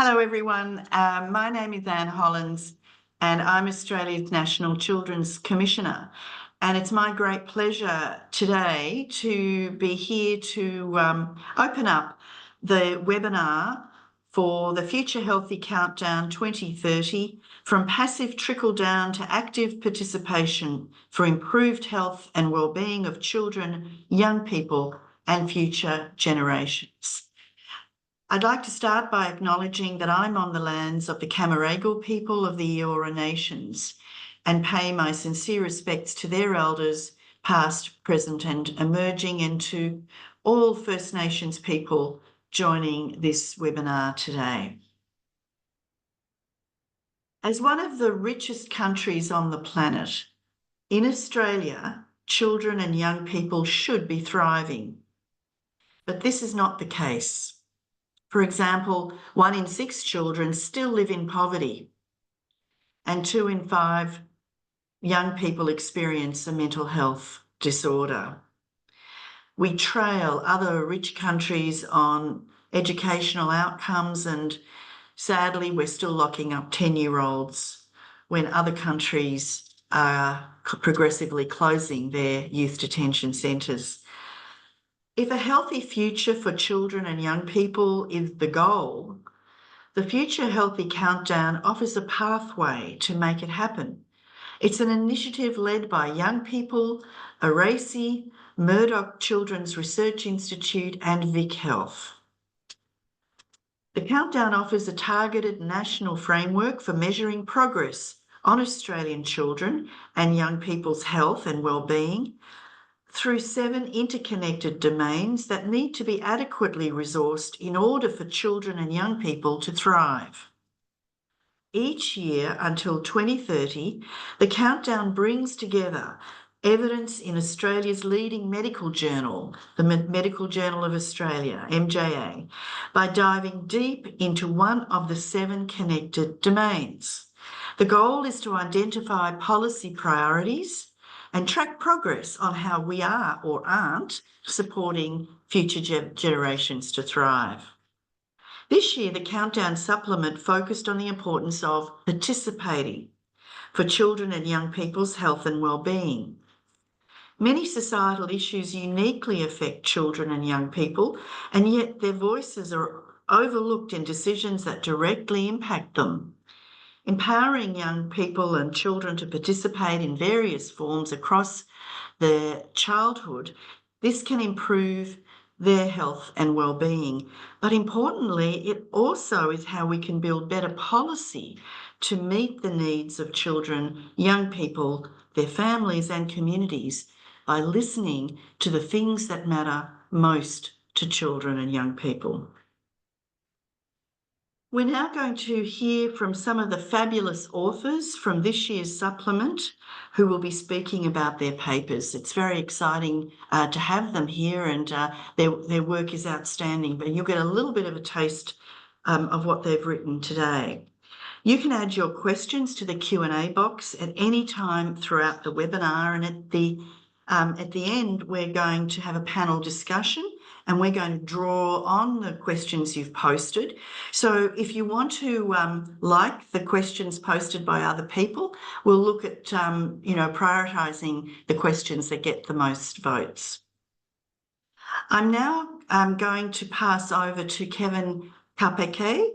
Hello, everyone. My name is Anne Hollonds, and I'm Australia's National Children's Commissioner. And it's my great pleasure today to be here to open up the webinar for the Future Healthy Countdown 2030, from passive trickle down to active participation for improved health and wellbeing of children, young people, and future generations. I'd like to start by acknowledging that I'm on the lands of the Camaragal people of the Eora Nations and pay my sincere respects to their elders, past, present, and emerging, and to all First Nations people joining this webinar today. As one of the richest countries on the planet, in Australia, children and young people should be thriving. But this is not the case. For example, 1 in 6 children still live in poverty, and 2 in 5 young people experience a mental health disorder. We trail other rich countries on educational outcomes, and sadly, we're still locking up 10-year-olds when other countries are progressively closing their youth detention centres. If a healthy future for children and young people is the goal, the Future Healthy Countdown offers a pathway to make it happen. It's an initiative led by young people, Aracy, Murdoch Children's Research Institute, and Vic Health. The countdown offers a targeted national framework for measuring progress on Australian children and young people's health and wellbeing through 7 interconnected domains that need to be adequately resourced in order for children and young people to thrive. Each year until 2030, the countdown brings together evidence in Australia's leading medical journal, the Medical Journal of Australia, MJA, by diving deep into one of the 7 connected domains. The goal is to identify policy priorities and track progress on how we are or aren't supporting future generations to thrive. This year, the Countdown Supplement focused on the importance of participating for children and young people's health and wellbeing. Many societal issues uniquely affect children and young people, and yet their voices are overlooked in decisions that directly impact them. Empowering young people and children to participate in various forms across their childhood, this can improve their health and well-being. But importantly, it also is how we can build better policy to meet the needs of children, young people, their families and communities by listening to the things that matter most to children and young people. We're now going to hear from some of the fabulous authors from this year's supplement who will be speaking about their papers. It's very exciting to have them here, and their work is outstanding, but you'll get a little bit of a taste of what they've written today. You can add your questions to the Q&A box at any time throughout the webinar, and at the end, we're going to have a panel discussion, and we're going to draw on the questions you've posted. So if you want to like the questions posted by other people, we'll look at prioritising the questions that get the most votes. I'm now going to pass over to Kevin Kapeke,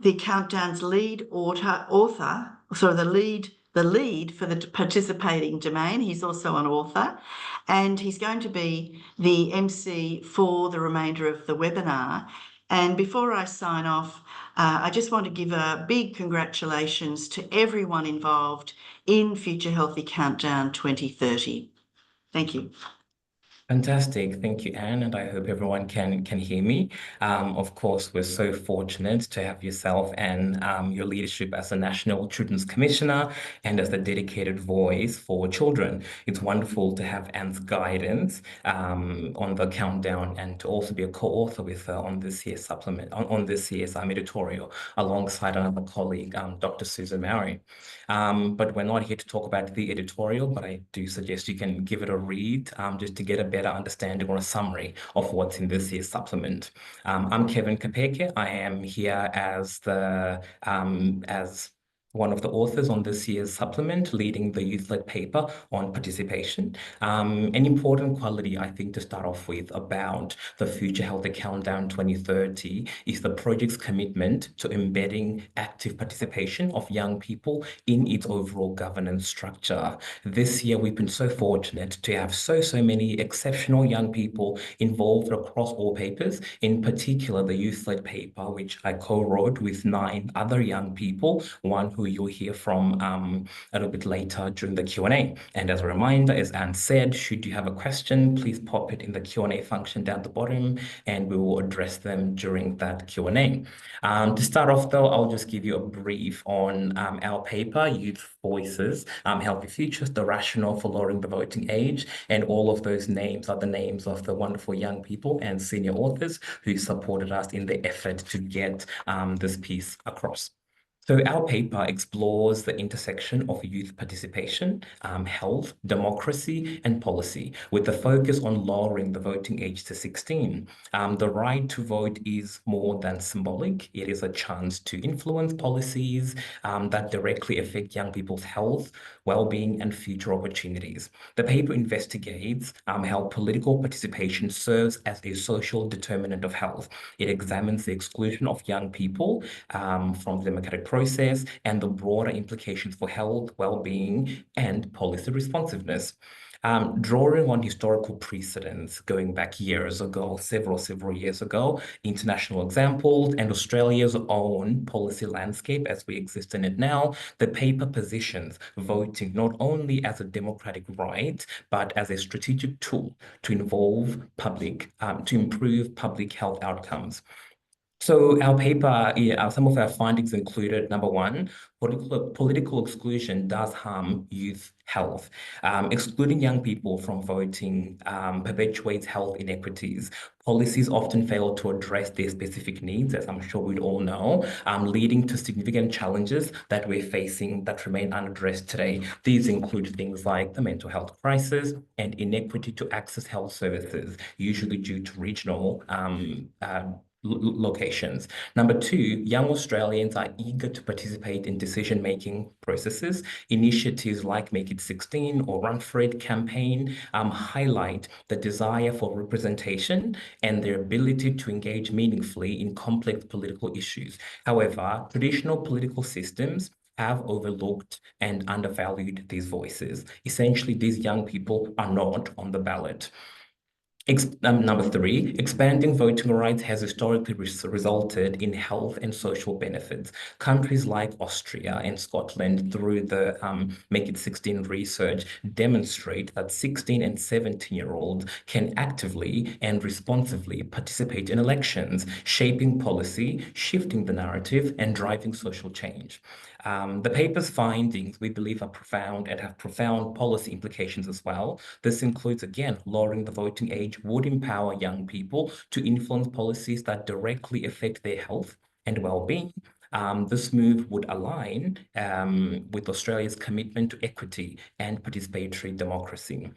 the Countdown's lead author, so the lead for the participating domain. He's also an author, and he's going to be the MC for the remainder of the webinar. And before I sign off, I just want to give a big congratulations to everyone involved in Future Healthy Countdown 2030. Thank you. Fantastic. Thank you, Anne, and I hope everyone can hear me. Of course, we're so fortunate to have yourself and your leadership as a National Children's Commissioner and as the dedicated voice for children. It's wonderful to have Anne's guidance on the countdown and to also be a co-author with her on this year's supplement, on this year's editorial, alongside another colleague, Dr. Susan Mowry. But we're not here to talk about the editorial, but I do suggest you can give it a read just to get a better better understanding or a summary of what's in this year's supplement. I'm Kevin Kapeke. I am here as one of the authors on this year's supplement, leading the youth-led paper on participation. An important quality, I think, to start off with about the Future Healthy Countdown 2030 is the project's commitment to embedding active participation of young people in its overall governance structure. This year, we've been so fortunate to have so many exceptional young people involved across all papers, in particular the youth-led paper, which I co-wrote with 9 other young people, one who you'll hear from a little bit later during the Q&A. And as a reminder, as Anne said, should you have a question, please pop it in the Q&A function down the bottom, and we will address them during that Q&A. To start off, though, I'll just give you a brief on our paper, Youth Voices, Healthy Futures, the rationale for lowering the voting age, and all of those names are the names of the wonderful young people and senior authors who supported us in the effort to get this piece across. So our paper explores the intersection of youth participation, health, democracy, and policy, with the focus on lowering the voting age to 16. The right to vote is more than symbolic. It is a chance to influence policies that directly affect young people's health, well-being, and future opportunities. The paper investigates how political participation serves as a social determinant of health. It examines the exclusion of young people from the democratic process and the broader implications for health, well-being, and policy responsiveness. Drawing on historical precedents going back years ago, several years ago, international examples, and Australia's own policy landscape as we exist in it now, the paper positions voting not only as a democratic right, but as a strategic tool to to improve public health outcomes. So our paper, some of our findings included, number one, political exclusion does harm youth health. Excluding young people from voting perpetuates health inequities. Policies often fail to address their specific needs, as I'm sure we'd all know, leading to significant challenges that we're facing that remain unaddressed today. These include things like the mental health crisis and inequity to access health services, usually due to regional locations. Number two, young Australians are eager to participate in decision-making processes. Initiatives like Make It 16 or Run For It campaign highlight the desire for representation and their ability to engage meaningfully in complex political issues. However, traditional political systems have overlooked and undervalued these voices. Essentially, these young people are not on the ballot. Number three, expanding voting rights has historically resulted in health and social benefits. Countries like Austria and Scotland, through the Make It 16 research, demonstrate that 16 and 17-year-olds can actively and responsively participate in elections, shaping policy, shifting the narrative, and driving social change. The paper's findings, we believe, are profound and have profound policy implications as well. This includes, again, lowering the voting age would empower young people to influence policies that directly affect their health and well-being. This move would align with Australia's commitment to equity and participatory democracy.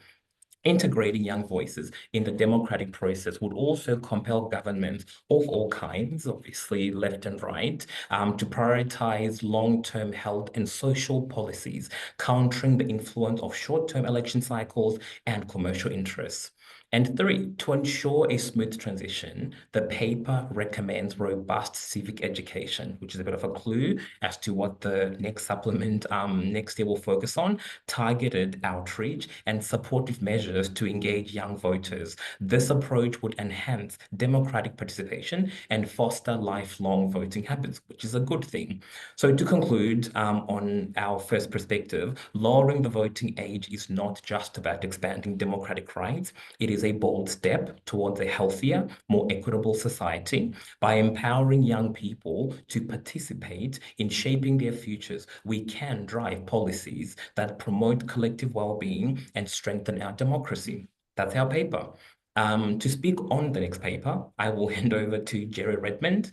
Integrating young voices in the democratic process would also compel governments of all kinds, obviously left and right, to prioritize long-term health and social policies, countering the influence of short-term election cycles and commercial interests. And three, to ensure a smooth transition, the paper recommends robust civic education, which is a bit of a clue as to what the next supplement next year will focus on, targeted outreach and supportive measures to engage young voters. This approach would enhance democratic participation and foster lifelong voting habits, which is a good thing. So to conclude on our first perspective, lowering the voting age is not just about expanding democratic rights. It is a bold step towards a healthier, more equitable society. By empowering young people to participate in shaping their futures, we can drive policies that promote collective well-being and strengthen our democracy. That's our paper. To speak on the next paper, I will hand over to Jerry Redmond.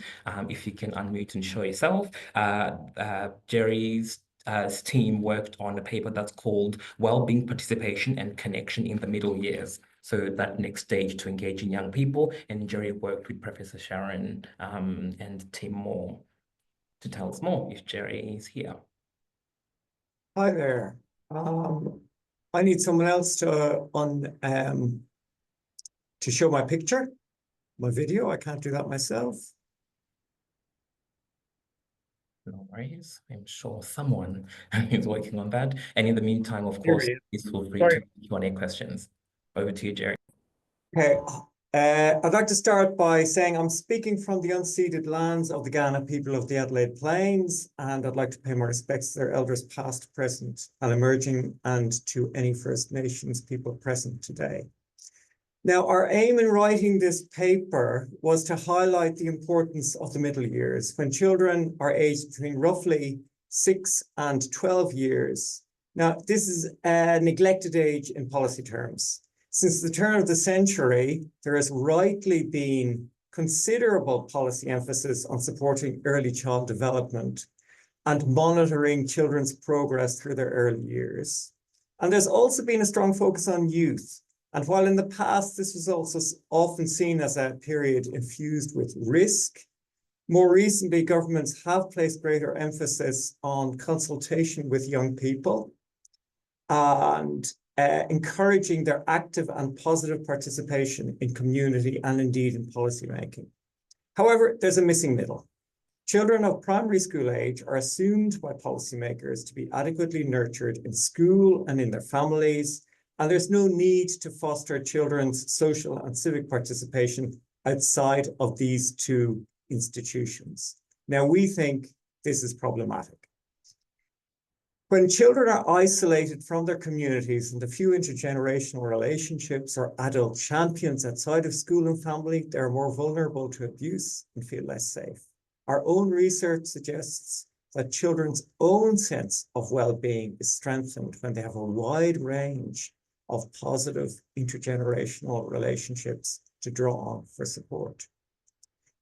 If you can unmute and show yourself. Jerry's team worked on a paper that's called Wellbeing, Participation and Connection in the Middle Years. So that next stage to engaging young people, and Jerry worked with Professor Sharon and Tim Moore to tell us more if Jerry is here. Hi there. I need someone else to show my picture, my video. I can't do that myself. No worries. I'm sure someone is working on that. And in the meantime, of course, please feel free to Q&A questions. Over to you, Jerry. Okay. I'd like to start by saying I'm speaking from the unceded lands of the Kaurna people of the Adelaide Plains, and I'd like to pay my respects to their elders past, present, and emerging, and to any First Nations people present today. Now, our aim in writing this paper was to highlight the importance of the middle years, when children are aged between roughly 6 and 12 years. Now, this is a neglected age in policy terms. Since the turn of the century, there has rightly been considerable policy emphasis on supporting early child development and monitoring children's progress through their early years. And there's also been a strong focus on youth. And while in the past, this was also often seen as a period infused with risk, more recently, governments have placed greater emphasis on consultation with young people and encouraging their active and positive participation in community and indeed in policy making. However, there's a missing middle. Children of primary school age are assumed by policymakers to be adequately nurtured in school and in their families, and there's no need to foster children's social and civic participation outside of these two institutions. Now, we think this is problematic. When children are isolated from their communities and the few intergenerational relationships or adult champions outside of school and family, they're more vulnerable to abuse and feel less safe. Our own research suggests that children's own sense of well-being is strengthened when they have a wide range of positive intergenerational relationships to draw on for support.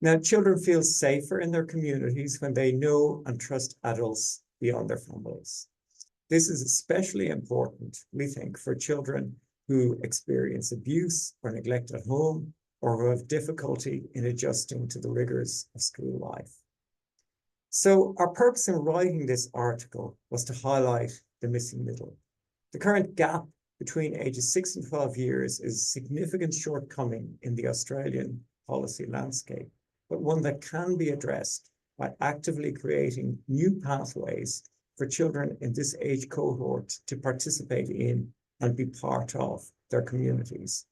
Now, children feel safer in their communities when they know and trust adults beyond their families. This is especially important, we think, for children who experience abuse or neglect at home, or who have difficulty in adjusting to the rigors of school life. So our purpose in writing this article was to highlight the missing middle. The current gap between ages 6 and 12 years is a significant shortcoming in the Australian policy landscape, but one that can be addressed by actively creating new pathways for children in this age cohort to participate in and be part of their communities.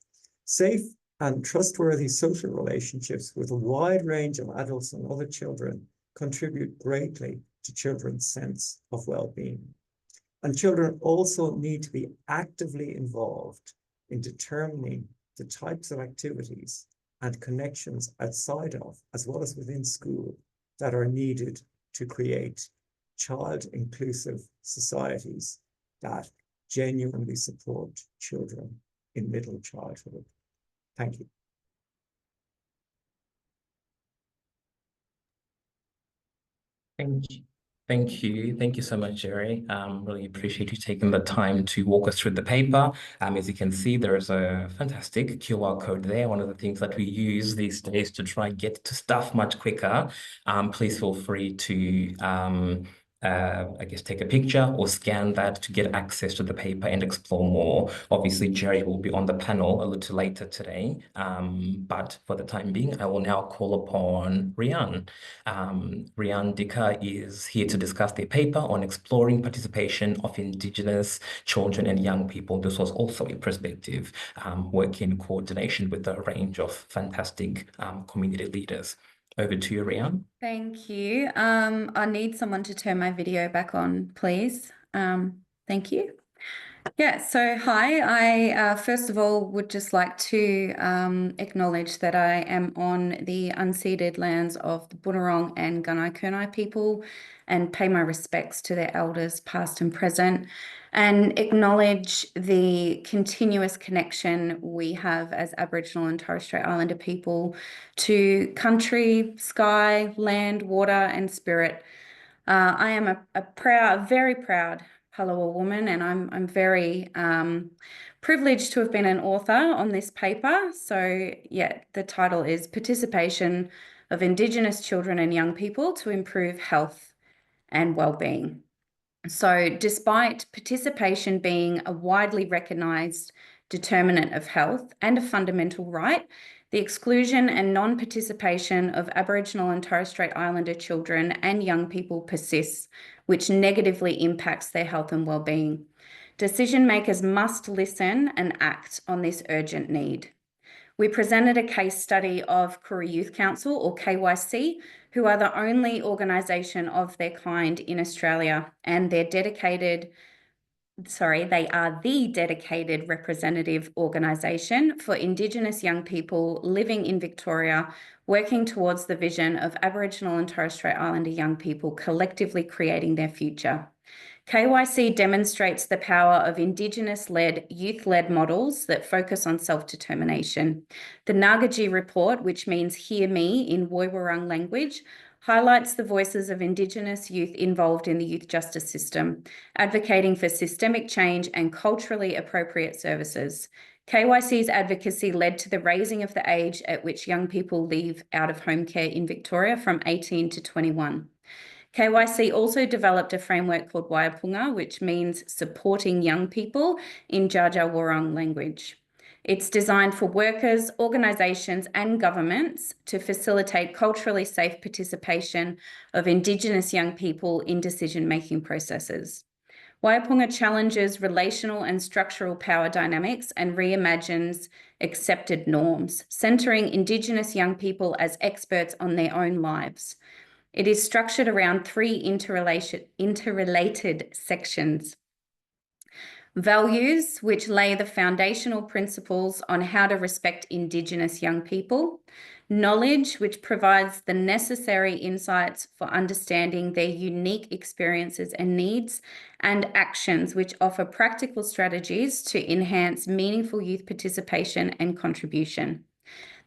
Safe and trustworthy social relationships with a wide range of adults and other children contribute greatly to children's sense of well-being. And children also need to be actively involved in determining the types of activities and connections outside of, as well as within school, that are needed to create child-inclusive societies that genuinely support children in middle childhood. Thank you. Thank you. Thank you. Thank you so much, Jerry. Really appreciate you taking the time to walk us through the paper. As you can see, there is a fantastic QR code there. One of the things that we use these days to try and get to stuff much quicker. Please feel free to I guess take a picture or scan that to get access to the paper and explore more. Obviously, Jerry will be on the panel a little later today, but for the time being, I will now call upon Rian. Rian Dicker is here to discuss the paper on exploring participation of Indigenous children and young people. This was also a perspective working in coordination with a range of fantastic community leaders. Over to you, Rian. Thank you. I need someone to turn my video back on, please. Thank you. Yeah, so hi. I first of all would just like to acknowledge that I am on the unceded lands of the Bunurong and Gunai people and pay my respects to their elders past and present, and acknowledge the continuous connection we have as Aboriginal and Torres Strait Islander people to country, sky, land, water and spirit. I am a proud, very proud fellow a woman, and I'm very privileged to have been an author on this paper. So yeah, the title is Participation of Indigenous Children and Young People to Improve Health and Wellbeing. So despite participation being a widely recognised determinant of health and a fundamental right, the exclusion and non-participation of Aboriginal and Torres Strait Islander children and young people persists, which negatively impacts their health and well-being. Decision makers must listen and act on this urgent need. We presented a case study of Koori Youth Council, or KYC, who are the only organisation of their kind in Australia, and they are the dedicated representative organisation for Indigenous young people living in Victoria, working towards the vision of Aboriginal and Torres Strait Islander young people collectively creating their future. KYC demonstrates the power of Indigenous-led, youth-led models that focus on self-determination. The Nagaji report, which means hear me in Woiwurrung language, highlights the voices of Indigenous youth involved in the youth justice system, advocating for systemic change and culturally appropriate services. KYC's advocacy led to the raising of the age at which young people leave out-of-home care in Victoria from 18 to 21. KYC also developed a framework called Wayapunga, which means supporting young people in Dja Dja Wurrung language. It's designed for workers, organisations and governments to facilitate culturally safe participation of Indigenous young people in decision-making processes. Wayapunga challenges relational and structural power dynamics and reimagines accepted norms, centering Indigenous young people as experts on their own lives. It is structured around 3 interrelated sections. Values, which lay the foundational principles on how to respect Indigenous young people. Knowledge, which provides the necessary insights for understanding their unique experiences and needs. And actions, which offer practical strategies to enhance meaningful youth participation and contribution.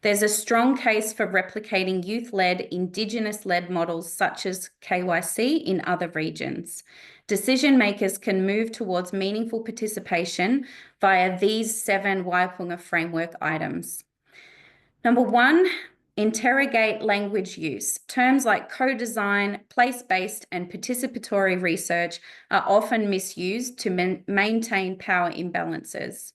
There's a strong case for replicating youth-led, Indigenous-led models such as KYC in other regions. Decision makers can move towards meaningful participation via these 7 Wayapunga framework items. Number 1, interrogate language use. Terms like co-design, place-based and participatory research are often misused to maintain power imbalances.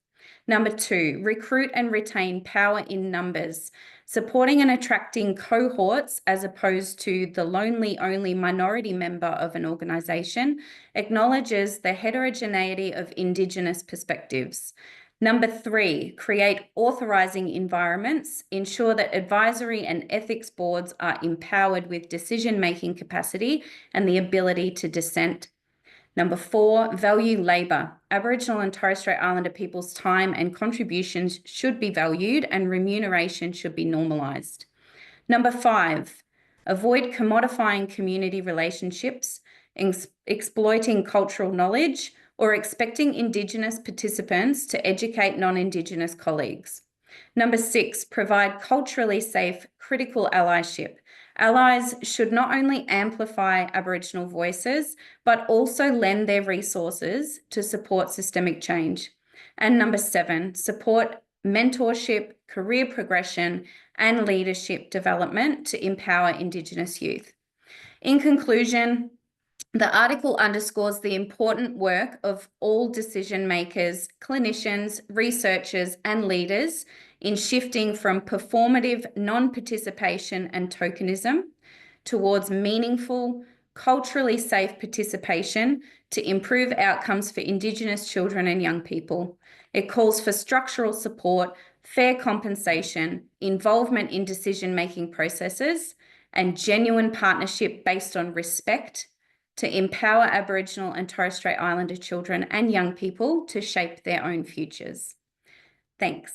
Number 2, recruit and retain power in numbers, supporting and attracting cohorts as opposed to the lonely only minority member of an organisation acknowledges the heterogeneity of Indigenous perspectives. Number 3, create authorising environments, ensure that advisory and ethics boards are empowered with decision-making capacity and the ability to dissent. Number 4, value labour. Aboriginal and Torres Strait Islander people's time and contributions should be valued and remuneration should be normalised. Number 5, avoid commodifying community relationships, exploiting cultural knowledge, or expecting Indigenous participants to educate non-Indigenous colleagues. Number 6, provide culturally safe critical allyship. Allies should not only amplify Aboriginal voices, but also lend their resources to support systemic change. And number 7, support mentorship, career progression, and leadership development to empower Indigenous youth. In conclusion, the article underscores the important work of all decision makers, clinicians, researchers, and leaders in shifting from performative non-participation and tokenism towards meaningful, culturally safe participation to improve outcomes for Indigenous children and young people. It calls for structural support, fair compensation, involvement in decision-making processes, and genuine partnership based on respect to empower Aboriginal and Torres Strait Islander children and young people to shape their own futures. Thanks.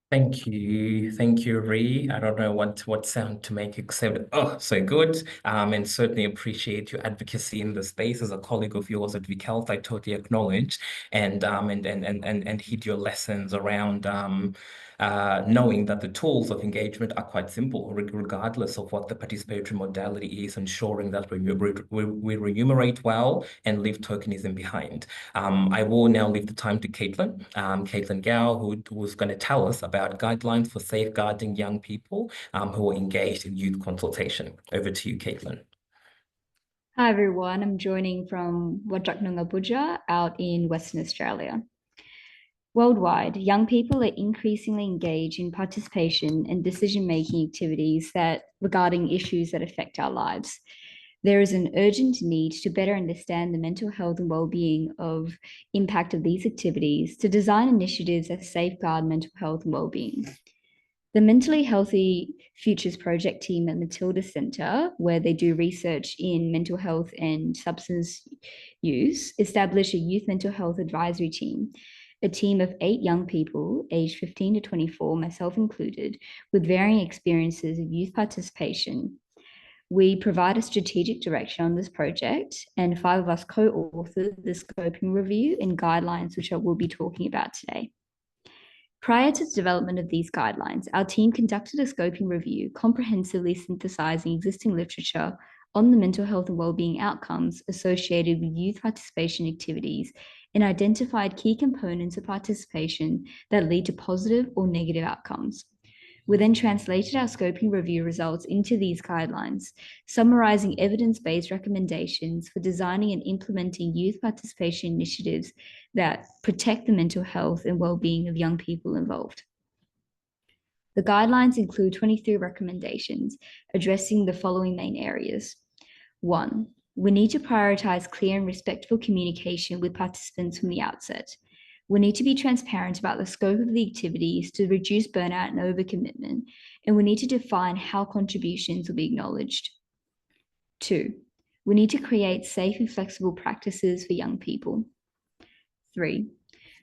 Thank you, Ree. I don't know what sound to make except so good. And certainly appreciate your advocacy in the space. As a colleague of yours at Vic Health, I totally acknowledge and heed your lessons around knowing that the tools of engagement are quite simple, regardless of what the participatory modality is, ensuring that we remunerate well and leave tokenism behind. I will now leave the time to Caitlin, Caitlin Gao, who's going to tell us about guidelines for safeguarding young people who are engaged in youth consultation. Over to you, Caitlin. Hi everyone, I'm joining from Wajak Noongar Budja out in Western Australia. Worldwide, young people are increasingly engaged in participation and decision-making activities regarding issues that affect our lives. There is an urgent need to better understand the mental health and well-being impact of these activities to design initiatives that safeguard mental health and well-being. The Mentally Healthy Futures Project team at Matilda Centre, where they do research in mental health and substance use, established a youth mental health advisory team, a team of 8 young people aged 15 to 24, myself included, with varying experiences of youth participation. We provide a strategic direction on this project, and 5 of us co-authored the scoping review and guidelines, which I will be talking about today. Prior to the development of these guidelines, our team conducted a scoping review, comprehensively synthesizing existing literature on the mental health and well-being outcomes associated with youth participation activities, and identified key components of participation that lead to positive or negative outcomes. We then translated our scoping review results into these guidelines, summarizing evidence-based recommendations for designing and implementing youth participation initiatives that protect the mental health and well-being of young people involved. The guidelines include 23 recommendations addressing the following main areas. 1, we need to prioritize clear and respectful communication with participants from the outset. We need to be transparent about the scope of the activities to reduce burnout and overcommitment, and we need to define how contributions will be acknowledged. 2, we need to create safe and flexible practices for young people. 3,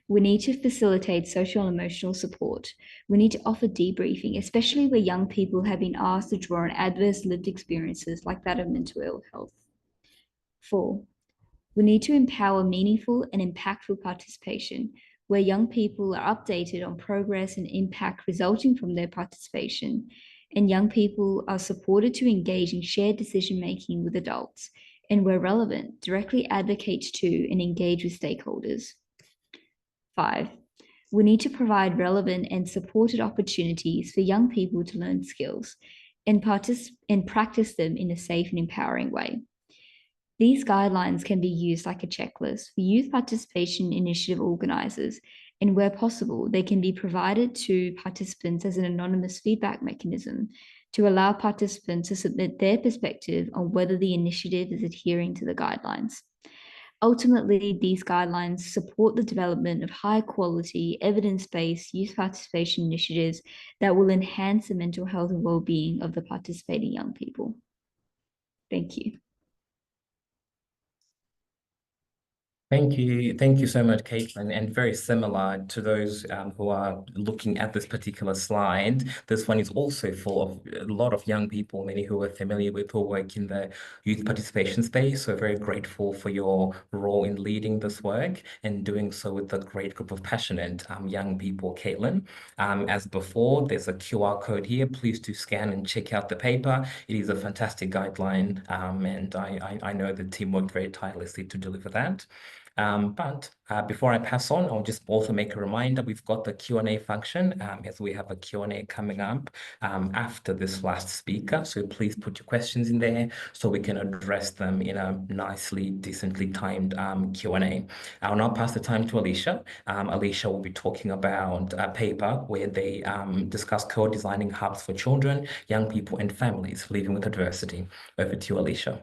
we need to facilitate social and emotional support. We need to offer debriefing, especially where young people have been asked to draw on adverse lived experiences like that of mental ill health. 4, we need to empower meaningful and impactful participation, where young people are updated on progress and impact resulting from their participation, and young people are supported to engage in shared decision-making with adults, and where relevant, directly advocate to and engage with stakeholders. 5, we need to provide relevant and supported opportunities for young people to learn skills and practice them in a safe and empowering way. These guidelines can be used like a checklist for youth participation initiative organisers, and where possible, they can be provided to participants as an anonymous feedback mechanism to allow participants to submit their perspective on whether the initiative is adhering to the guidelines. Ultimately, these guidelines support the development of high-quality, evidence-based youth participation initiatives that will enhance the mental health and well-being of the participating young people. Thank you. Thank you so much, Caitlin. And very similar to those who are looking at this particular slide, this one is also full of a lot of young people, many who are familiar with who work in the youth participation space. So very grateful for your role in leading this work and doing so with a great group of passionate young people, Caitlin. As before, there's a QR code here. Please do scan and check out the paper. It is a fantastic guideline, and I know the team worked very tirelessly to deliver that. Before I pass on, I'll just also make a reminder, we've got the Q&A function as we have a Q&A coming up after this last speaker. So please put your questions in there so we can address them in a nicely, decently timed Q&A. I'll now pass the time to Alicia. Alicia will be talking about a paper where they discuss co-designing hubs for children, young people and families living with adversity. Over to you, Alicia.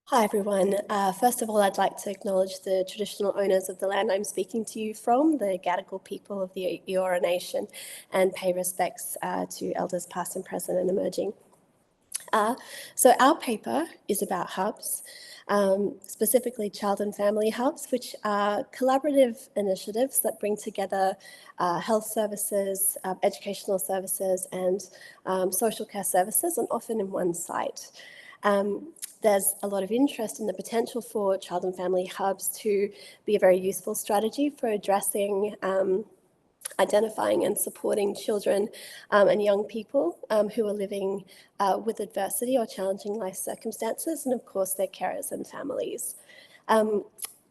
Hi everyone. First of all, I'd like to acknowledge the traditional owners of the land I'm speaking to you from, the Gadigal people of the Eora Nation, and pay respects to elders past and present and emerging. So our paper is about hubs, specifically child and family hubs, which are collaborative initiatives that bring together health services, educational services, and social care services, and often in one site. There's a lot of interest in the potential for child and family hubs to be a very useful strategy for addressing identifying and supporting children and young people who are living with adversity or challenging life circumstances, and of course their carers and families.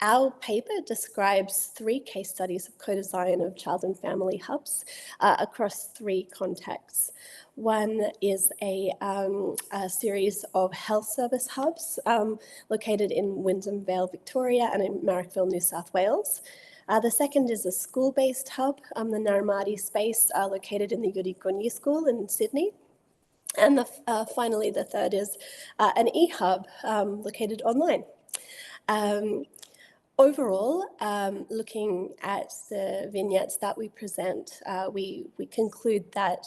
Our paper describes 3 case studies of co-design of child and family hubs across 3 contexts. One is a series of health service hubs located in Wyndham Vale, Victoria, and in Marrickville, New South Wales. The second is a school-based hub, the Naramadi space, located in the Yudhigunnyu School in Sydney. And finally, the third is an e-hub located online. Overall, looking at the vignettes that we present, we conclude that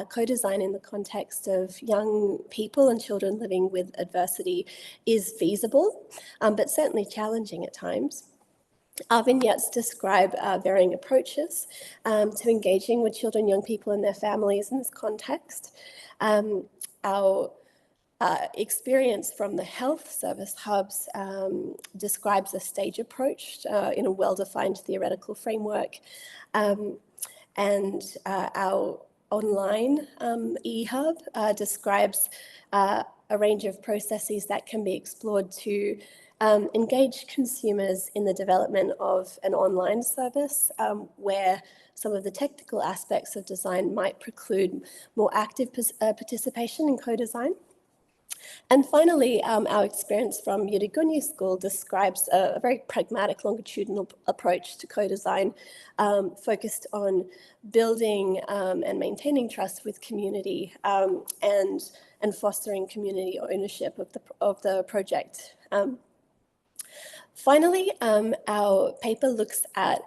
co-design in the context of young people and children living with adversity is feasible, but certainly challenging at times. Our vignettes describe varying approaches to engaging with children, young people and their families in this context. Our experience from the health service hubs describes a stage approach in a well-defined theoretical framework. And our online e-hub describes a range of processes that can be explored to engage consumers in the development of an online service where some of the technical aspects of design might preclude more active participation in co-design. And finally, our experience from Yudhigunnyu School describes a very pragmatic longitudinal approach to co-design focused on building and maintaining trust with community and fostering community ownership of the project. Finally, our paper looks at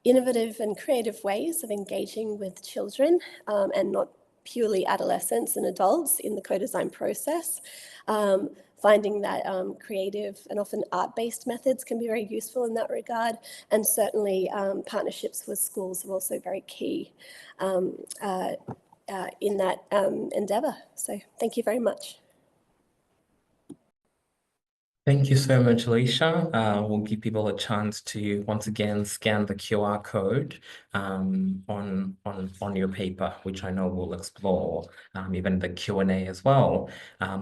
innovative and creative ways of engaging with children and not purely adolescents and adults in the co-design process, finding that creative and often art-based methods can be very useful in that regard, and certainly partnerships with schools are also very key in that endeavour. So thank you very much. Thank you so much, Alicia. We'll give people a chance to once again scan the QR code on your paper, which I know we'll explore even the Q&A as well.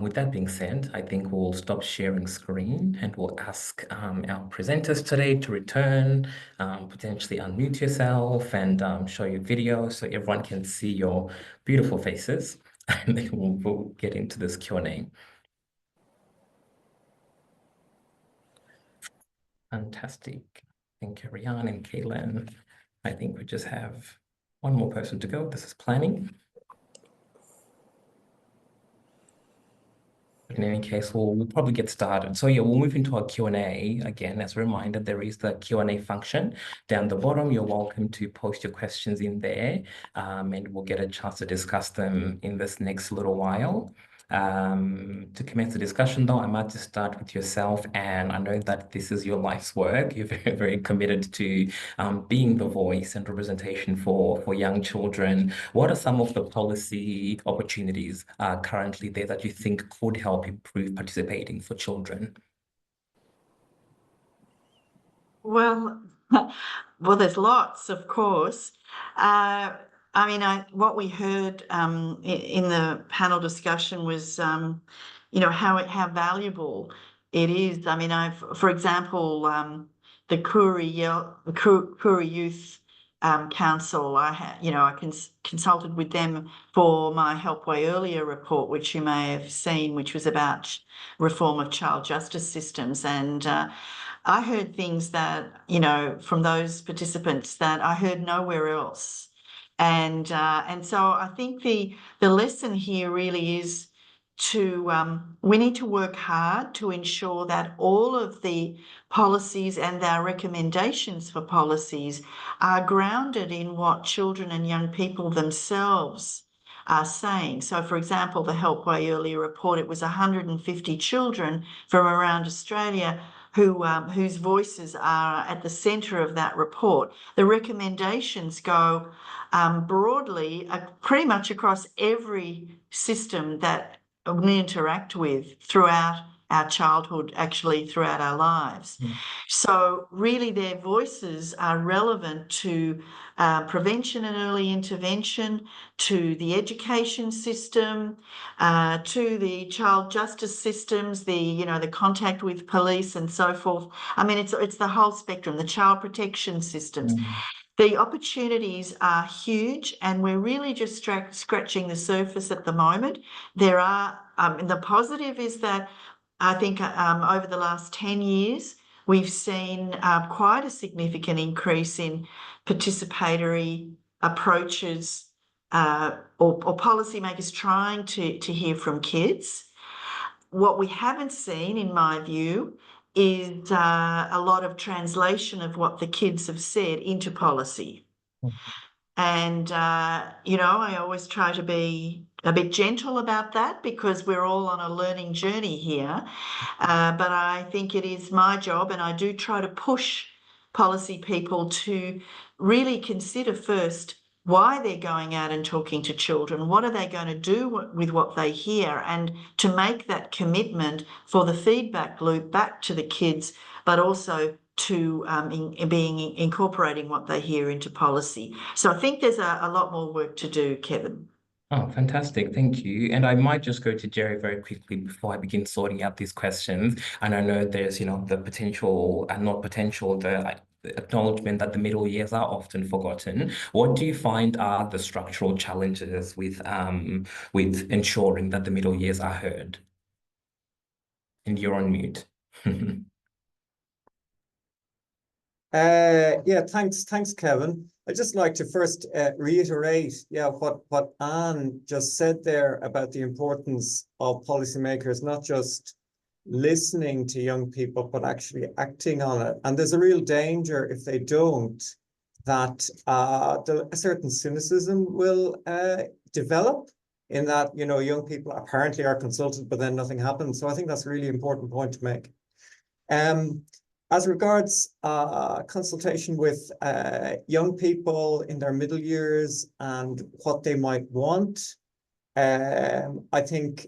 With that being said, I think we'll stop sharing screen and we'll ask our presenters today to return, potentially unmute yourself and show your video so everyone can see your beautiful faces, and then we'll get into this Q&A. Fantastic. Thank you, Rian and Caitlin. I think we just have one more person to go. This is planning. In any case, we'll probably get started. So yeah, we'll move into our Q&A. Again, as a reminder, there is the Q&A function down the bottom. You're welcome to post your questions in there, and we'll get a chance to discuss them in this next little while. To commence the discussion, though, I might just start with yourself, and I know that this is your life's work. You're very, very committed to being the voice and representation for young children. What are some of the policy opportunities currently there that you think could help improve participating for children? Well, there's lots, of course. I mean, what we heard in the panel discussion was, you know, how valuable it is. I mean, for example, the Koori Youth Council. I consulted with them for my Help Way Earlier report, which you may have seen, which was about reform of child justice systems, and I heard things that, you know, from those participants that I heard nowhere else. And so I think the lesson here really is we need to work hard to ensure that all of the policies and our recommendations for policies are grounded in what children and young people themselves are saying. So, for example, the Help Way Earlier report, it was 150 children from around Australia whose voices are at the centre of that report. The recommendations go broadly, pretty much across every system that we interact with throughout our childhood, actually throughout our lives. So really their voices are relevant to prevention and early intervention, to the education system, to the child justice systems, the contact with police and so forth. I mean, it's the whole spectrum, the child protection systems. The opportunities are huge, and we're really just scratching the surface at the moment. There are, and the positive is that I think over the last 10 years, we've seen quite a significant increase in participatory approaches or policymakers trying to hear from kids. What we haven't seen, in my view, is a lot of translation of what the kids have said into policy. And, I always try to be a bit gentle about that because we're all on a learning journey here. But I think it is my job, and I do try to push policy people to really consider first why they're going out and talking to children. What are they going to do with what they hear? And to make that commitment for the feedback loop back to the kids, but also to incorporating what they hear into policy. So I think there's a lot more work to do, Kevin. Oh, fantastic. Thank you. And I might just go to Jerry very quickly before I begin sorting out these questions. And I know there's, the potential and not potential, the acknowledgement that the middle years are often forgotten. What do you find are the structural challenges with ensuring that the middle years are heard? And you're on mute. Yeah, thanks, Kevin. I'd just like to first reiterate, what Anne just said there about the importance of policymakers not just listening to young people, but actually acting on it. And there's a real danger if they don't, that a certain cynicism will develop in that, young people apparently are consulted, but then nothing happens. So I think that's a really important point to make. As regards consultation with young people in their middle years and what they might want, I think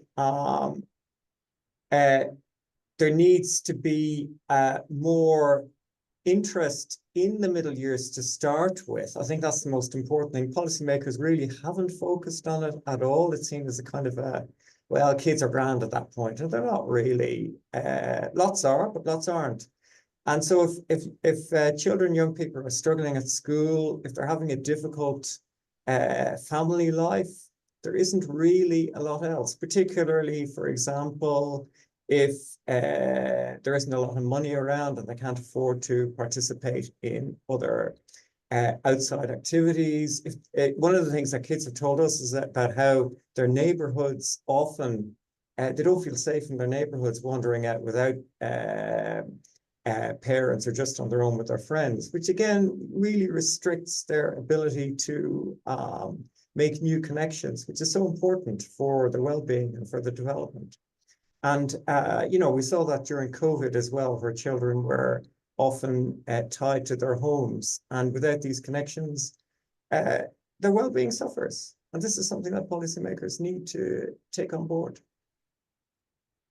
there needs to be more interest in the middle years to start with. I think that's the most important thing. Policymakers really haven't focused on it at all. It seems as a kind of well, kids are grand at that point, and they're not really. Lots are, but lots aren't. And so if children, young people are struggling at school, if they're having a difficult family life, there isn't really a lot else, particularly, for example, if there isn't a lot of money around and they can't afford to participate in other outside activities. One of the things that kids have told us is about how their neighborhoods often, they don't feel safe in their neighborhoods wandering out without parents or just on their own with their friends, which again really restricts their ability to make new connections, which is so important for the well-being and for the development. And, we saw that during COVID as well, where children were often tied to their homes, and without these connections, their well-being suffers. And this is something that policymakers need to take on board.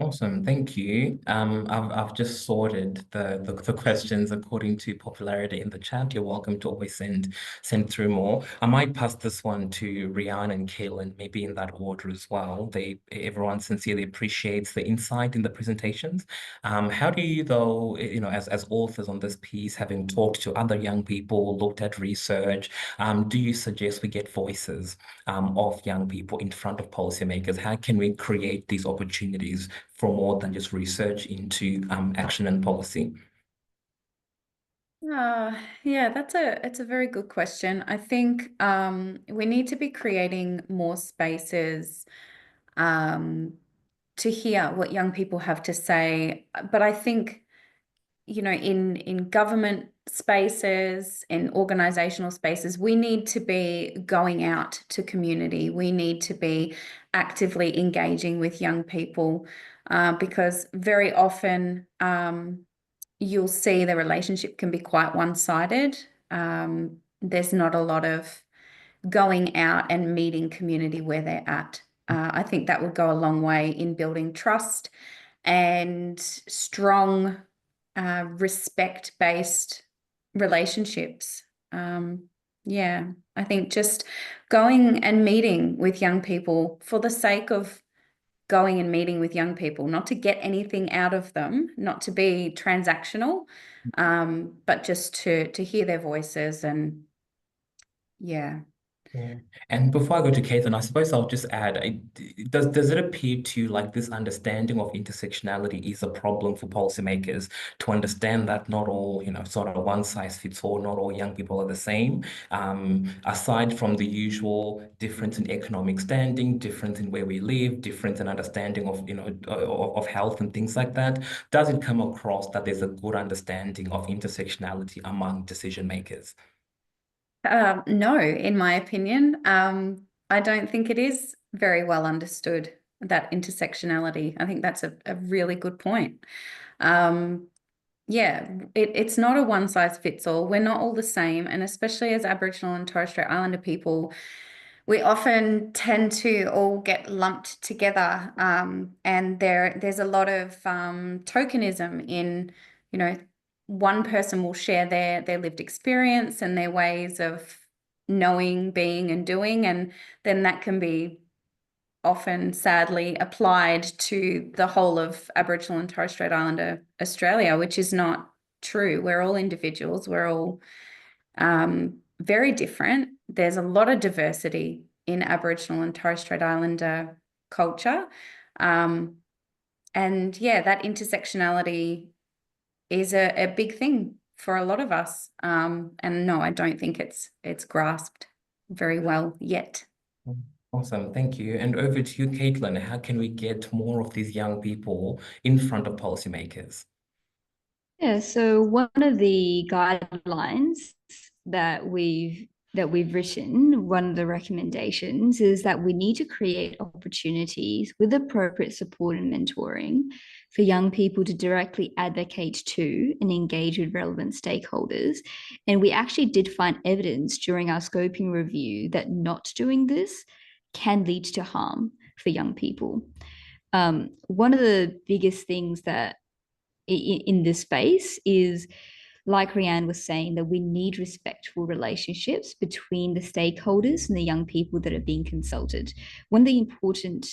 Awesome, thank you. I've just sorted the questions according to popularity in the chat. You're welcome to always send through more. I might pass this one to Rian and Kaylin, maybe in that order as well. Everyone sincerely appreciates the insight in the presentations. How do you, though, as authors on this piece, having talked to other young people, looked at research, do you suggest we get voices of young people in front of policymakers? How can we create these opportunities for more than just research into action and policy? Yeah, it's a very good question. I think we need to be creating more spaces to hear what young people have to say. But I think, in government spaces, in organizational spaces, we need to be going out to community. We need to be actively engaging with young people because very often you'll see the relationship can be quite one-sided. There's not a lot of going out and meeting community where they're at. I think that would go a long way in building trust and strong respect-based relationships. Yeah, I think just going and meeting with young people for the sake of going and meeting with young people, not to get anything out of them, not to be transactional, but just to hear their voices. And yeah. Yeah. And before I go to Caitlin, I suppose I'll just add, does it appear to you like this understanding of intersectionality is a problem for policymakers to understand that not all, sort of one size fits all, not all young people are the same? Aside from the usual difference in economic standing, difference in where we live, difference in understanding of, of health and things like that, does it come across that there's a good understanding of intersectionality among decision makers? No, in my opinion, I don't think it is very well understood, that intersectionality. I think that's a really good point. Yeah, it's not a one size fits all. We're not all the same. And especially as Aboriginal and Torres Strait Islander people, we often tend to all get lumped together. And there's a lot of tokenism in, one person will share their lived experience and their ways of knowing, being, and doing, and then that can be often sadly applied to the whole of Aboriginal and Torres Strait Islander Australia, which is not true. We're all individuals. We're all very different. There's a lot of diversity in Aboriginal and Torres Strait Islander culture. And yeah, that intersectionality is a big thing for a lot of us. And no, I don't think it's grasped very well yet. Awesome, thank you. And over to you, Caitlin. How can we get more of these young people in front of policymakers? Yeah, so one of the guidelines that we've written, one of the recommendations is that we need to create opportunities with appropriate support and mentoring for young people to directly advocate to and engage with relevant stakeholders. And we actually did find evidence during our scoping review that not doing this can lead to harm for young people. One of the biggest things that in this space is, like Rianne was saying, that we need respectful relationships between the stakeholders and the young people that are being consulted. One of the important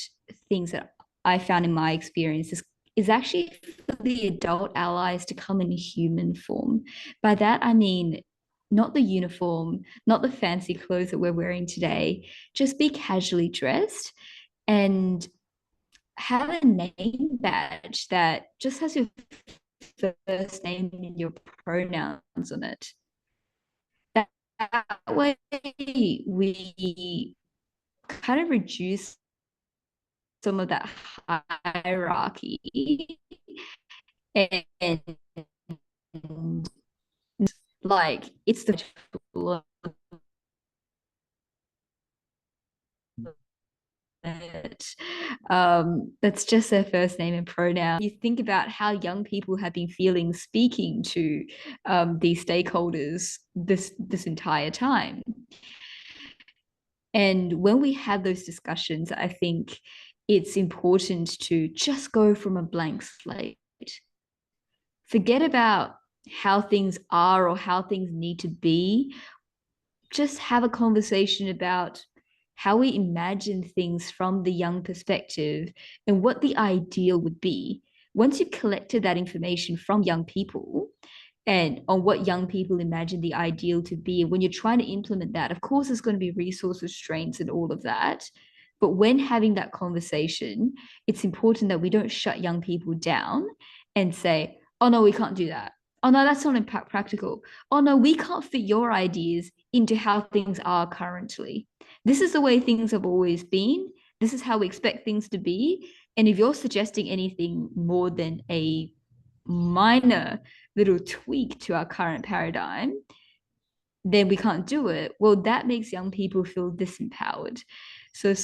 things that I found in my experience is actually for the adult allies to come in human form. By that, I mean, not the uniform, not the fancy clothes that we're wearing today, just be casually dressed and have a name badge that just has your first name and your pronouns on it. That way we kind of reduce some of that hierarchy and like it's the that's just their first name and pronoun. You think about how young people have been feeling speaking to these stakeholders this entire time. And when we have those discussions, I think it's important to just go from a blank slate. Forget about how things are or how things need to be. Just have a conversation about how we imagine things from the young perspective and what the ideal would be. Once you've collected that information from young people and on what young people imagine the ideal to be, when you're trying to implement that, of course, there's going to be resource restraints and all of that. But when having that conversation, it's important that we don't shut young people down and say, oh, no, we can't do that. Oh, no, that's not practical. Oh, no, we can't fit your ideas into how things are currently. This is the way things have always been. This is how we expect things to be. And if you're suggesting anything more than a minor little tweak to our current paradigm, then we can't do it. Well, that makes young people feel disempowered. So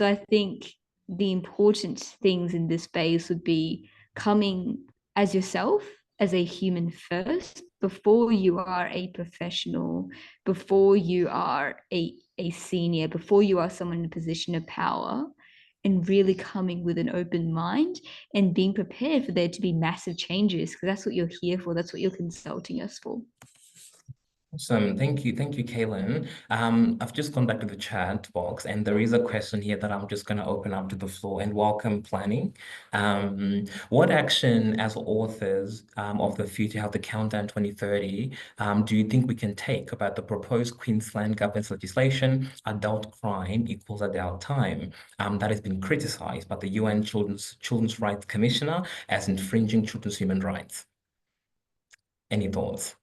I think the important things in this space would be coming as yourself, as a human first, before you are a professional, before you are a senior, before you are someone in a position of power, and really coming with an open mind and being prepared for there to be massive changes, because that's what you're here for. That's what you're consulting us for. Awesome. Thank you, Kaylin. I've just gone back to the chat box, and there is a question here that I'm just going to open up to the floor. And welcome, planning. What action as authors of the Future Health Countdown 2030 do you think we can take about the proposed Queensland government's legislation, adult crime equals adult time, that has been criticized by the UN Children's Rights Commissioner as infringing children's human rights? Any thoughts?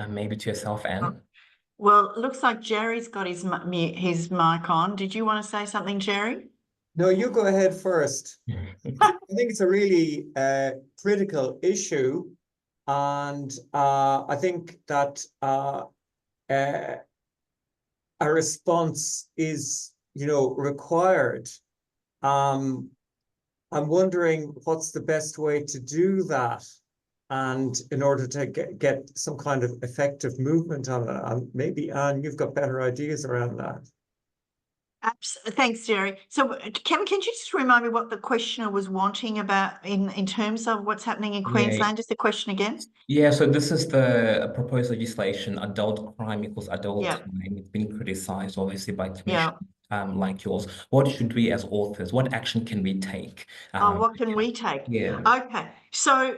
Maybe to yourself, Anne. Well, it looks like Jerry's got his mic on. Did you want to say something, Jerry? No, you go ahead first. I think it's a really critical issue, and I think that a response is, required. I'm wondering what's the best way to do that, and in order to get some kind of effective movement on it. And maybe, Anne, you've got better ideas around that. Thanks, Jerry. So can you just remind me what the questioner was wanting about in terms of what's happening in Queensland? Just the question again. Yeah, so this is the proposed legislation, adult crime equals adult Yeah. time. It's been criticized, obviously, by Yeah. commissions like yours. What should we as authors, what action can we take? What can we take? Yeah. Okay. So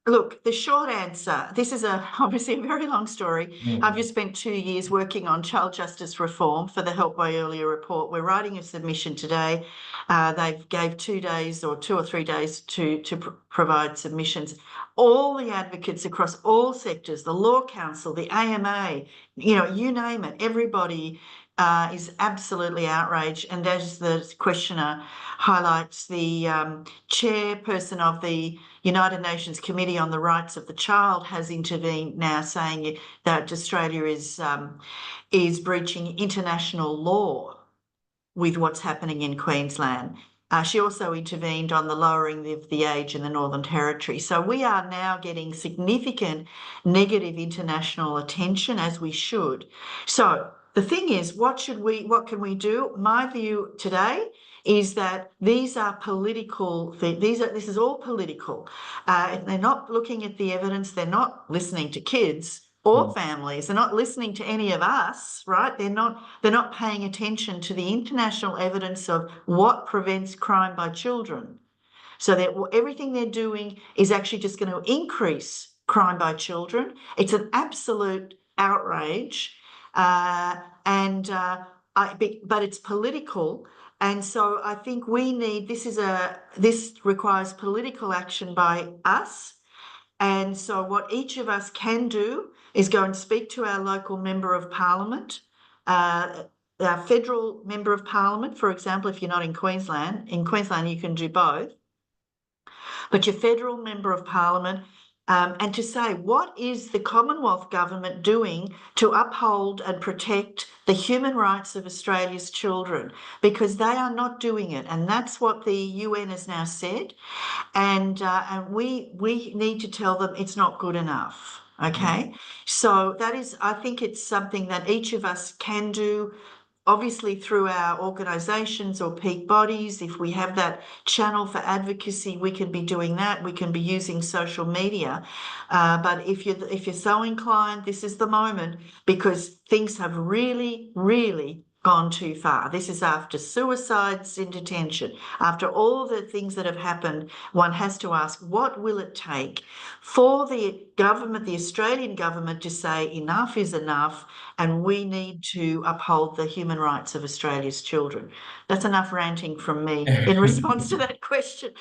look, the short answer, this is obviously a very long story. I've just spent 2 years working on child justice reform for the Help by Earlier report. We're writing a submission today. They gave 2 days or 2 or 3 days to provide submissions. All the advocates across all sectors, the Law Council, the AMA, you name it, everybody is absolutely outraged. And as the questioner highlights, the chairperson of the United Nations Committee on the Rights of the Child has intervened now, saying that Australia is breaching international law with what's happening in Queensland. She also intervened on the lowering of the age in the Northern Territory. So we are now getting significant negative international attention, as we should. So the thing is, what can we do? My view today is that these are political. This is all political. They're not looking at the evidence. They're not listening to kids or families. They're not listening to any of us, right? They're not paying attention to the international evidence of what prevents crime by children. So that everything they're doing is actually just going to increase crime by children. It's an absolute outrage, but it's political. And so I think this requires political action by us. And so what each of us can do is go and speak to our local member of parliament, our federal member of parliament, for example, if you're not in Queensland you can do both, but your federal member of parliament, and to say, what is the Commonwealth government doing to uphold and protect the human rights of Australia's children? Because they are not doing it. And that's what the UN has now said. And we need to tell them it's not good enough. Okay. So I think it's something that each of us can do, obviously through our organisations or peak bodies. If we have that channel for advocacy, we can be doing that. We can be using social media. But if you're so inclined, this is the moment, because things have really, really gone too far. This is after suicides in detention, after all the things that have happened. One has to ask, what will it take for the government, the Australian government, to say enough is enough, and we need to uphold the human rights of Australia's children? That's enough ranting from me in response to that question.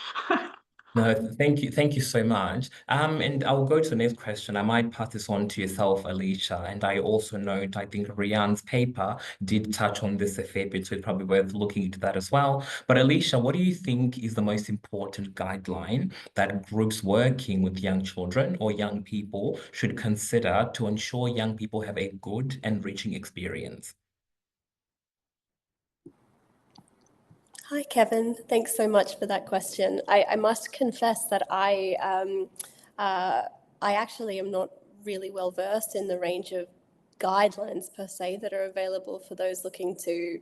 No, thank you so much. And I'll go to the next question. I might pass this on to yourself, Alicia. And I also note, I think Rianne's paper did touch on this a fair bit, so it's probably worth looking into that as well. But Alicia, what do you think is the most important guideline that groups working with young children or young people should consider to ensure young people have a good, enriching experience? Hi, Kevin. Thanks so much for that question. I must confess that I actually am not really well versed in the range of guidelines per se that are available for those looking to,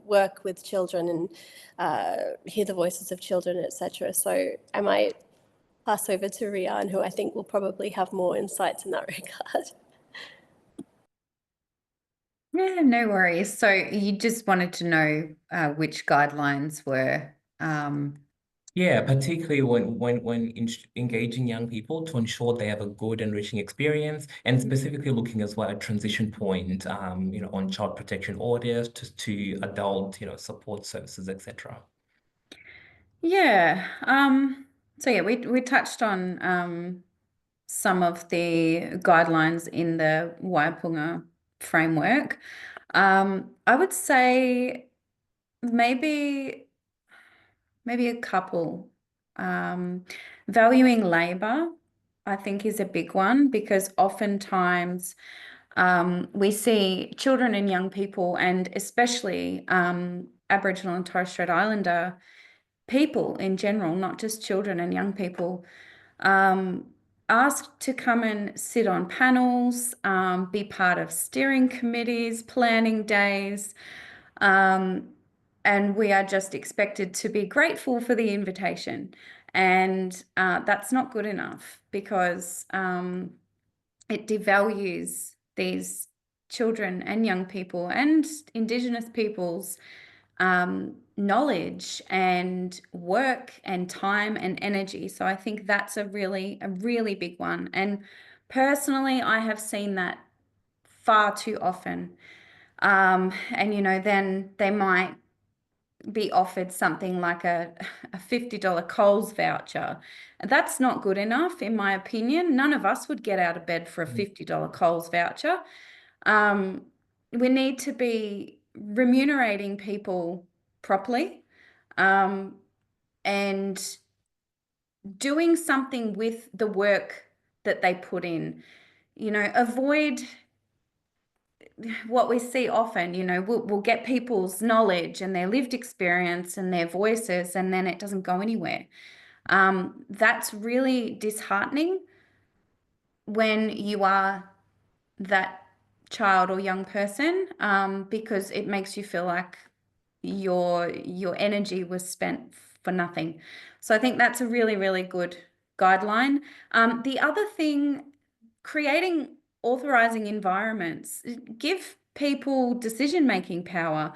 work with children and hear the voices of children, etc. So I might pass over to Rian, who I think will probably have more insights in that regard. Yeah, no worries. So you just wanted to know which guidelines were Yeah, particularly when engaging young people to ensure they have a good enriching experience, and specifically looking as well at transition point, on child protection orders to adult, support services, etc. Yeah. So yeah, we touched on some of the guidelines in the Waipunga framework. I would say maybe a couple. Valuing labor, I think, is a big one, because oftentimes we see children and young people, and especially Aboriginal and Torres Strait Islander people in general, not just children and young people, asked to come and sit on panels, be part of steering committees, planning days, and we are just expected to be grateful for the invitation. And that's not good enough, because it devalues these children and young people and Indigenous peoples' knowledge and work and time and energy. So I think that's a really big one. And personally, I have seen that far too often. And then they might be offered something like a $50 Coles voucher. That's not good enough, in my opinion. None of us would get out of bed for a $50 Coles voucher. We need to be remunerating people properly, and doing something with the work that they put in. Avoid what we see often. We'll get people's knowledge and their lived experience and their voices, and then it doesn't go anywhere. That's really disheartening when you are that child or young person, because it makes you feel like your energy was spent for nothing. So I think that's a really good guideline. The other thing, creating authorizing environments, give people decision-making power,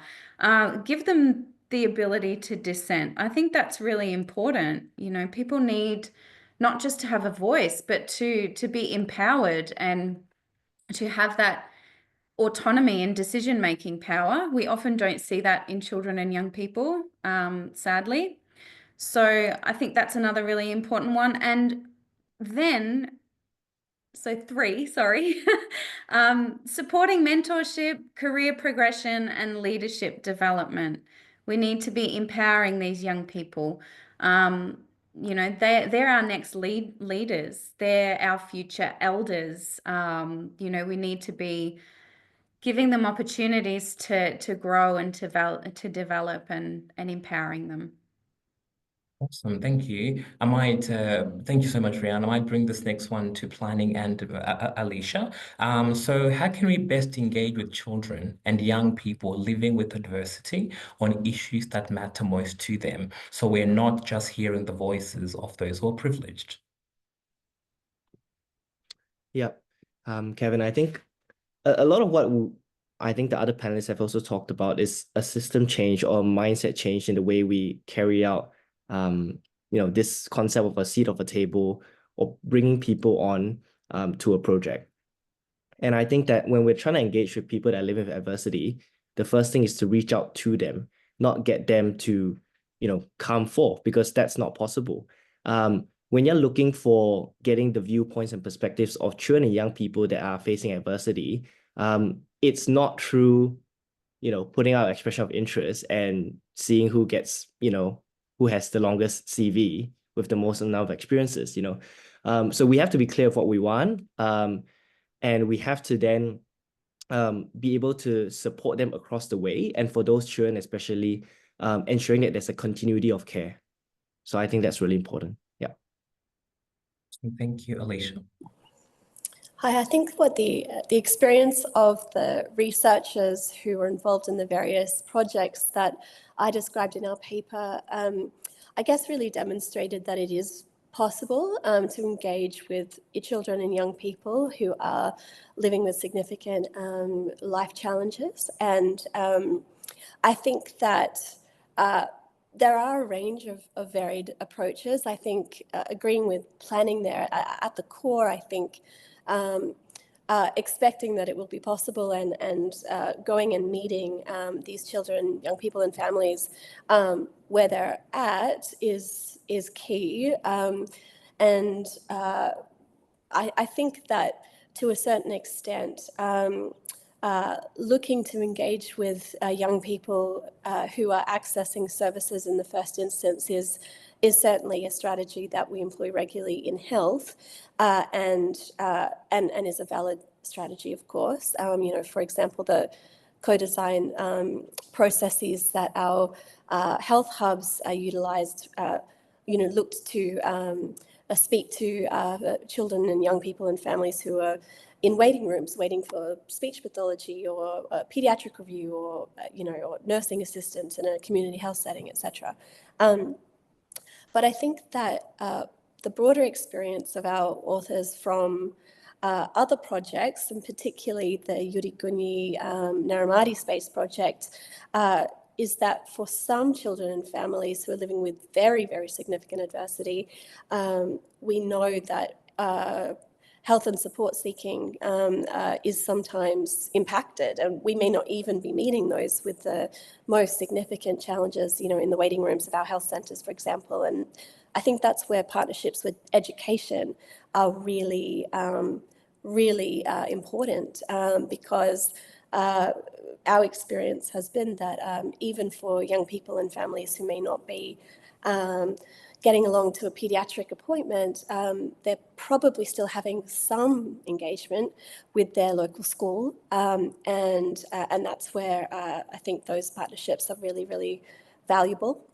give them the ability to dissent. I think that's really important. People need not just to have a voice, but to be empowered and to have that autonomy and decision-making power. We often don't see that in children and young people, sadly. So I think that's another really important one. And then, so 3, sorry, supporting mentorship, career progression, and leadership development. We need to be empowering these young people. They're our next leaders. They're our future elders. We need to be giving them opportunities to grow and to develop and empowering them. Awesome, thank you. Thank you so much, Rihanna. I might bring this next one to planning and Alicia. So how can we best engage with children and young people living with adversity on issues that matter most to them? So we're not just hearing the voices of those who are privileged. Yeah, Kevin, I think a lot of what I think the other panelists have also talked about is a system change or mindset change in the way we carry out this concept of a seat of a table or bringing people on to a project. And I think that when we're trying to engage with people that live with adversity, the first thing is to reach out to them, not get them to, come forth, because that's not possible. When you're looking for getting the viewpoints and perspectives of children and young people that are facing adversity, it's not through, putting out expression of interest and seeing who gets, who has the longest CV with the most amount of experiences, So we have to be clear of what we want. And we have to then be able to support them across the way. And for those children, especially, ensuring that there's a continuity of care. So I think that's really important. Yeah. Thank you, Alicia. Hi, I think what the experience of the researchers who were involved in the various projects that I described in our paper, I guess really demonstrated that it is possible to engage with children and young people who are living with significant life challenges. And I think that there are a range of varied approaches. I think agreeing with planning there at the core, I think expecting that it will be possible and going and meeting these children, young people and families where they're at is key. And I think that to a certain extent, looking to engage with young people who are accessing services in the first instance is certainly a strategy that we employ regularly in health, and is a valid strategy, of course. You know, for example, the co-design processes that our health hubs are utilised, you know, looked to speak to children and young people and families who are in waiting rooms waiting for speech pathology or a pediatric review or, you know, or nursing assistance in a community health setting, etc. But I think that the broader experience of our authors from other projects, and particularly the Yurigunyi Naramadi Space Project, is that for some children and families who are living with very, very significant adversity, we know that health and support seeking is sometimes impacted, and we may not even be meeting those with the most significant challenges, you know, in the waiting rooms of our health centres, for example. And I think that's where partnerships with education are really, really important, because our experience has been that even for young people and families who may not be getting along to a pediatric appointment, they're probably still having some engagement with their local school, and that's where I think those partnerships are really, really valuable.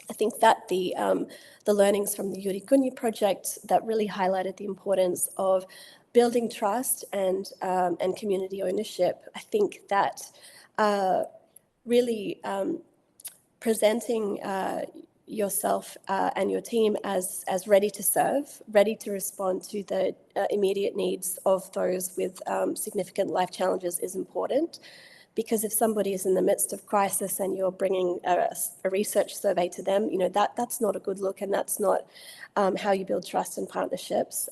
I think that the learnings from the Yurigunyi project that really highlighted the importance of building trust and community ownership. I think that really presenting yourself and your team as ready to serve, ready to respond to the immediate needs of those with significant life challenges is important. Because if somebody is in the midst of crisis and you're bringing a research survey to them, you know, that's not a good look, and that's not how you build trust and partnerships.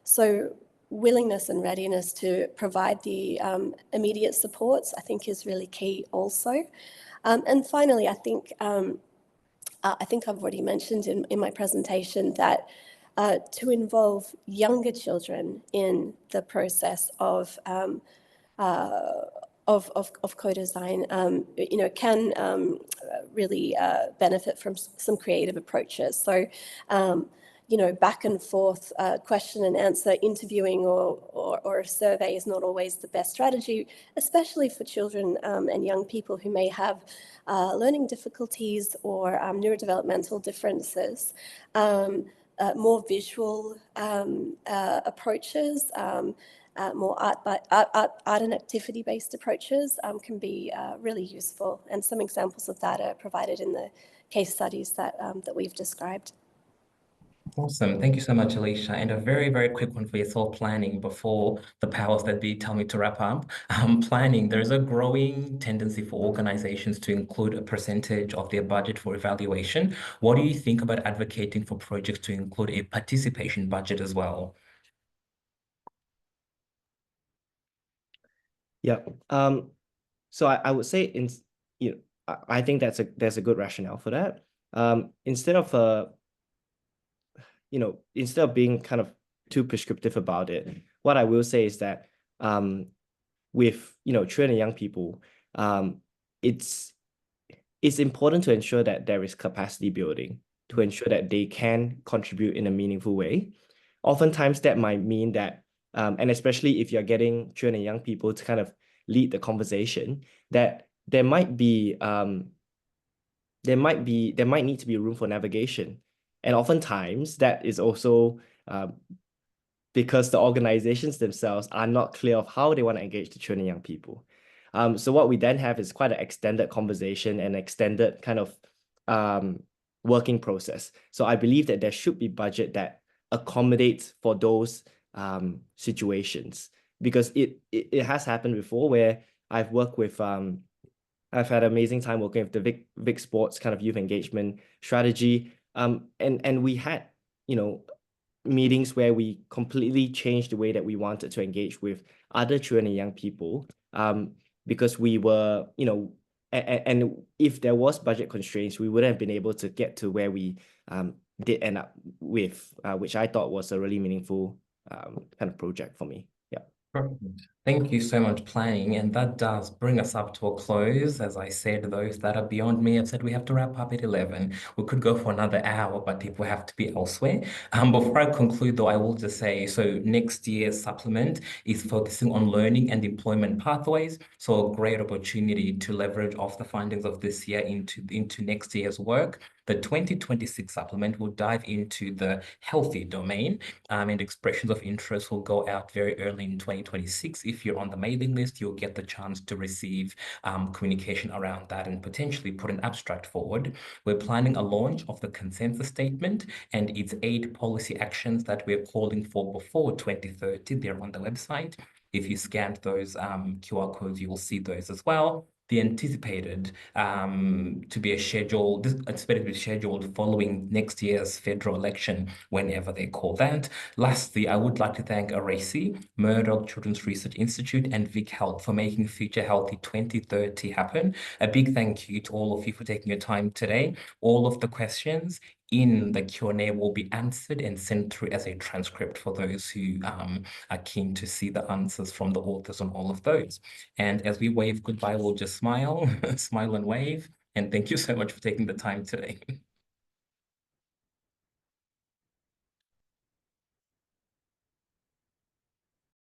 So willingness and readiness to provide the immediate supports, I think, is really key also. And finally, I think I've already mentioned in my presentation that to involve younger children in the process of co-design, you know, can really benefit from some creative approaches. So, you know, back and forth question and answer, interviewing or a survey is not always the best strategy, especially for children and young people who may have learning difficulties or neurodevelopmental differences. More visual approaches, more art and activity-based approaches can be really useful. And some examples of that are provided in the case studies that we've described. Awesome. Thank you so much, Alicia. And a very, very quick one for yourself, planning, before the powers that be tell me to wrap up. Planning, there's a growing tendency for organizations to include a percentage of their budget for evaluation. What do you think about advocating for projects to include a participation budget as well? Yeah. So I would say I think there's a good rationale for that. Instead of being kind of too prescriptive about it, what I will say is that with children and young people, it's important to ensure that there is capacity building, to ensure that they can contribute in a meaningful way. Oftentimes that might mean that and especially if you're getting children and young people to kind of lead the conversation, that there might be there might need to be room for navigation. And oftentimes that is also because the organizations themselves are not clear of how they want to engage the children and young people. So what we then have is quite an extended conversation and extended kind of working process. So I believe that there should be budget that accommodates for those situations, because it has happened before where I've worked with I've had an amazing time working with the Vic Sports kind of youth engagement strategy. And we had, meetings where we completely changed the way that we wanted to engage with other children and young people, because we were, and if there was budget constraints, we wouldn't have been able to get to where we did end up with, which I thought was a really meaningful kind of project for me. Yeah. Perfect. Thank you so much, planning. And that does bring us up to a close. As I said, those that are beyond me have said we have to wrap up at 11. We could go for another hour, but people have to be elsewhere. Before I conclude, though, I will just say, so next year's supplement is focusing on learning and employment pathways. So a great opportunity to leverage off the findings of this year into next year's work. The 2026 supplement will dive into the healthy domain, and expressions of interest will go out very early in 2026. If you're on the mailing list, you'll get the chance to receive communication around that and potentially put an abstract forward. We're planning a launch of the consensus statement and its 8 policy actions that we're calling for before 2030. They're on the website. If you scanned those QR codes, you will see those as well. The anticipated to be scheduled following next year's federal election, whenever they call that. Lastly, I would like to thank ARACI, Murdoch Children's Research Institute, and Vic Health for making Future Healthy 2030 happen. A big thank you to all of you for taking your time today. All of the questions in the Q&A will be answered and sent through as a transcript for those who are keen to see the answers from the authors on all of those. And as we wave goodbye, we'll just smile, smile and wave. And thank you so much for taking the time today.